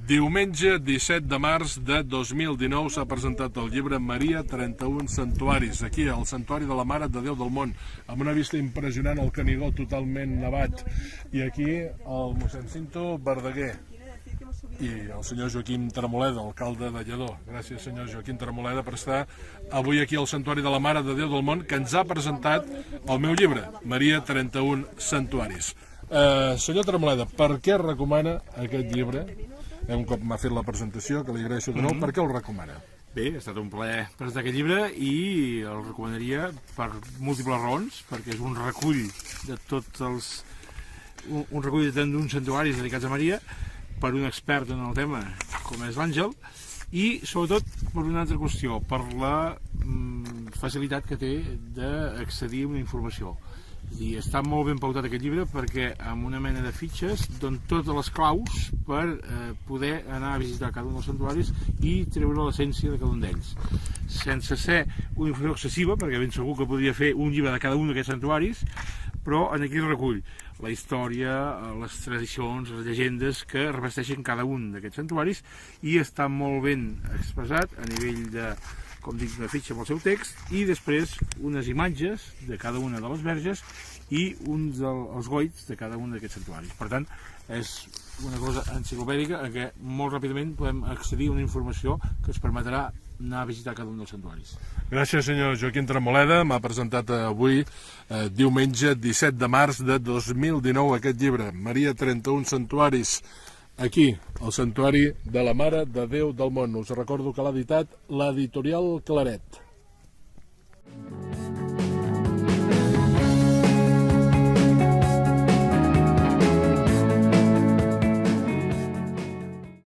Diumenge 17 de març de 2019 s'ha presentat el llibre Maria, 31 santuaris, aquí al Santuari de la Mare de Déu del Món, amb una vista impressionant, el Canigó totalment nevat, i aquí el mossèn Cinto Verdaguer i el senyor Joaquim Tremoleda, alcalde de Lledó. Gràcies, senyor Joaquim Tremoleda, per estar avui aquí al Santuari de la Mare de Déu del Món, que ens ha presentat el meu llibre, Maria, 31 santuaris. Senyor Tremoleda, per què recomana aquest llibre? Un cop m'ha fet la presentació, que li agraeixo de nou, per què el recomana? Bé, ha estat un plaer presentar aquest llibre i el recomanaria per múltiples raons, perquè és un recull de tots els... un recull d'uns santuaris dedicats a Maria, per un expert en el tema, com és l'Àngel, i sobretot per una altra qüestió, per la facilitat que té d'accedir a una informació. I està molt ben pautat aquest llibre perquè amb una mena de fitxes dona totes les claus per poder anar a visitar cada un dels santuaris i treure l'essència de cada un d'ells, sense ser una informació excessiva, perquè ben segur que podria fer un llibre de cada un d'aquests santuaris, però en aquí recull la història, les tradicions, les llegendes que revesteixen cada un d'aquests santuaris, i està molt ben expressat a nivell de, com dic, de fitxa amb el seu text, i després unes imatges de cada una de les verges i uns dels goits de cada un d'aquests santuaris. Per tant, és una cosa enciclopèdica en què molt ràpidament podem accedir a una informació que ens permetrà anar a visitar cada un dels santuaris. Gràcies, senyor Joaquim Tremoleda. M'ha presentat avui, diumenge 17 de març de 2019, aquest llibre, Maria, 31 santuaris, aquí, al Santuari de la Mare de Déu del Món. Us recordo que l'ha editat l'editorial Claret.